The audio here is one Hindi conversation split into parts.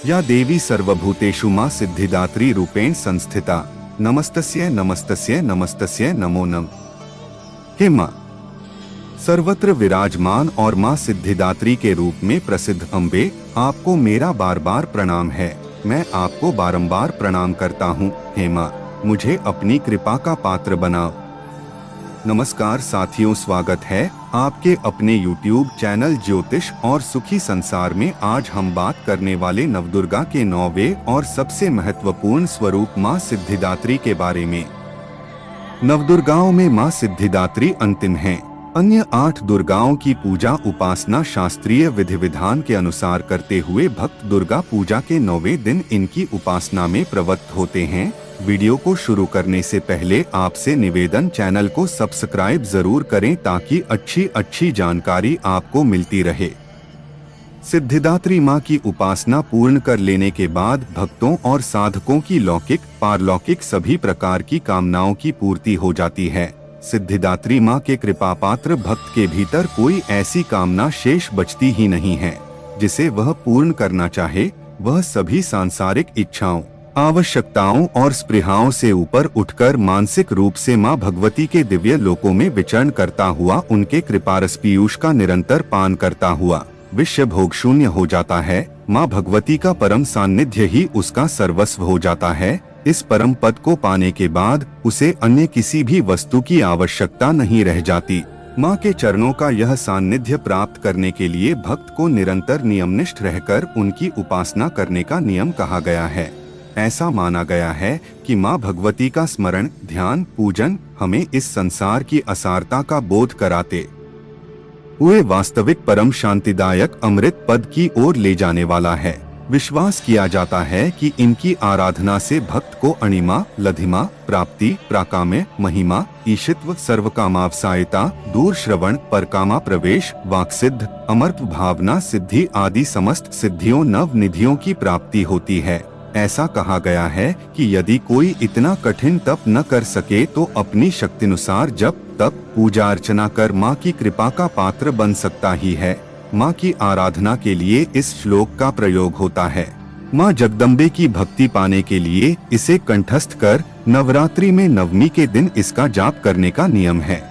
या देवी सर्वभूतेषु मां सिद्धिदात्री रूपेण संस्थिता, नमस्तस्यै नमस्तस्यै नमस्तस्यै नमो नमः। हे मां, सर्वत्र विराजमान और मां सिद्धिदात्री के रूप में प्रसिद्ध अम्बे, आपको मेरा बार बार प्रणाम है। मैं आपको बारंबार प्रणाम करता हूँ। हे मां, मुझे अपनी कृपा का पात्र बनाओ। नमस्कार साथियों, स्वागत है आपके अपने YouTube चैनल ज्योतिष और सुखी संसार में। आज हम बात करने वाले नवदुर्गा के 9वें और सबसे महत्वपूर्ण स्वरूप मां सिद्धिदात्री के बारे में। नवदुर्गाओं में मां सिद्धिदात्री अंतिम हैं। अन्य 8 दुर्गाओं की पूजा उपासना शास्त्रीय विधि विधान के अनुसार करते हुए भक्त दुर्गा पूजा के 9वें दिन इनकी उपासना में प्रवृत्त होते हैं। वीडियो को शुरू करने से पहले आपसे निवेदन, चैनल को सब्सक्राइब जरूर करें ताकि अच्छी जानकारी आपको मिलती रहे। सिद्धिदात्री मां की उपासना पूर्ण कर लेने के बाद भक्तों और साधकों की लौकिक पारलौकिक सभी प्रकार की कामनाओं की पूर्ति हो जाती है। सिद्धिदात्री मां के कृपा पात्र भक्त के भीतर कोई ऐसी कामना शेष बचती ही नहीं है जिसे वह पूर्ण करना चाहे। वह सभी सांसारिक इच्छाओं, आवश्यकताओं और स्पृहाओं से ऊपर उठकर मानसिक रूप से मां भगवती के दिव्य लोकों में विचरण करता हुआ उनके कृपारस पीयूष का निरंतर पान करता हुआ विश्व भोग शून्य हो जाता है। मां भगवती का परम सान्निध्य ही उसका सर्वस्व हो जाता है। इस परम पद को पाने के बाद उसे अन्य किसी भी वस्तु की आवश्यकता नहीं रह जाती। मां के चरणों का यह सान्निध्य प्राप्त करने के लिए भक्त को निरंतर नियमनिष्ठ रहकर उनकी उपासना करने का नियम कहा गया है। ऐसा माना गया है कि मां भगवती का स्मरण, ध्यान, पूजन हमें इस संसार की असारता का बोध कराते हुए वास्तविक परम शांतिदायक अमृत पद की ओर ले जाने वाला है। विश्वास किया जाता है कि इनकी आराधना से भक्त को अणिमा, लधिमा, प्राप्ति, प्राकाम्य, महिमा, ईशित्व, सर्वकामावसायता, दूर श्रवण, परकामा प्रवेश, वाक्सिद्ध, अमर्त्य भावना सिद्धि आदि समस्त सिद्धियों नव निधियों की प्राप्ति होती है। ऐसा कहा गया है कि यदि कोई इतना कठिन तप न कर सके तो अपनी शक्तिनुसार जप, तप, पूजा अर्चना कर मां की कृपा का पात्र बन सकता ही है। मां की आराधना के लिए इस श्लोक का प्रयोग होता है। मां जगदम्बे की भक्ति पाने के लिए इसे कंठस्थ कर नवरात्रि में नवमी के दिन इसका जाप करने का नियम है।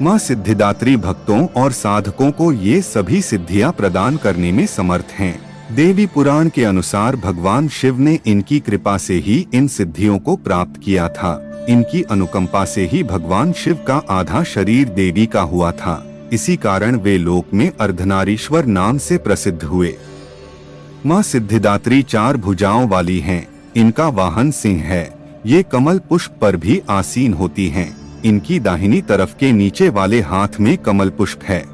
मां सिद्धिदात्री भक्तों और साधकों को ये सभी सिद्धियां प्रदान करने में समर्थ हैं। देवी पुराण के अनुसार भगवान शिव ने इनकी कृपा से ही इन सिद्धियों को प्राप्त किया था। इनकी अनुकंपा से ही भगवान शिव का आधा शरीर देवी का हुआ था। इसी कारण वे लोक में अर्धनारीश्वर नाम से प्रसिद्ध हुए। मां सिद्धिदात्री 4 भुजाओं वाली हैं। इनका वाहन सिंह है। ये कमल पुष्प पर भी आसीन होती हैं। इनकी दाहिनी तरफ के नीचे वाले हाथ में कमल पुष्प है।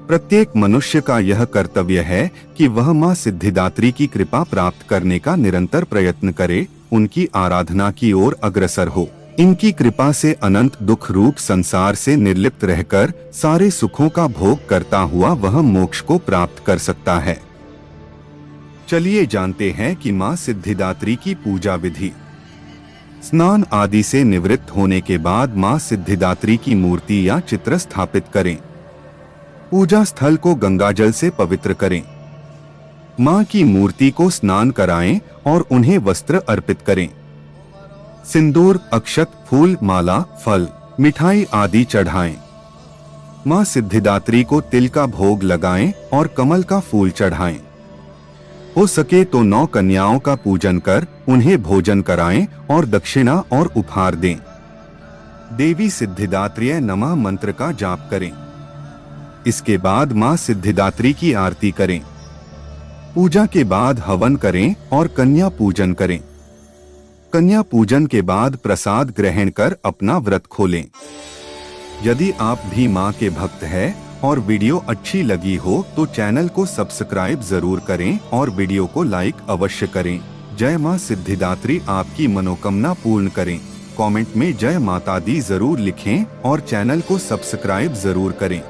प्रत्येक मनुष्य का यह कर्तव्य है कि वह मां सिद्धिदात्री की कृपा प्राप्त करने का निरंतर प्रयत्न करे, उनकी आराधना की ओर अग्रसर हो। इनकी कृपा से अनंत दुख रूप संसार से निर्लिप्त रहकर सारे सुखों का भोग करता हुआ वह मोक्ष को प्राप्त कर सकता है। चलिए जानते हैं कि मां सिद्धिदात्री की पूजा विधि। स्नान आदि से निवृत्त होने के बाद मां सिद्धिदात्री की मूर्ति या चित्र स्थापित करें। पूजा स्थल को गंगाजल से पवित्र करें। मां की मूर्ति को स्नान कराएं और उन्हें वस्त्र अर्पित करें। सिंदूर, अक्षत, फूल, माला, फल, मिठाई आदि चढ़ाएं। मां सिद्धिदात्री को तिल का भोग लगाएं और कमल का फूल चढ़ाएं। हो सके तो 9 कन्याओं का पूजन कर उन्हें भोजन कराएं और दक्षिणा और उपहार दें। देवी सिद्धिदात्रीय नमः मंत्र का जाप करें। इसके बाद मां सिद्धिदात्री की आरती करें। पूजा के बाद हवन करें और कन्या पूजन करें। कन्या पूजन के बाद प्रसाद ग्रहण कर अपना व्रत खोलें। यदि आप भी मां के भक्त हैं और वीडियो अच्छी लगी हो तो चैनल को सब्सक्राइब जरूर करें और वीडियो को लाइक अवश्य करें। जय मां सिद्धिदात्री आपकी मनोकामना पूर्ण करें। कमेंट में जय माता दी जरूर लिखें और चैनल को सब्सक्राइब जरूर करें।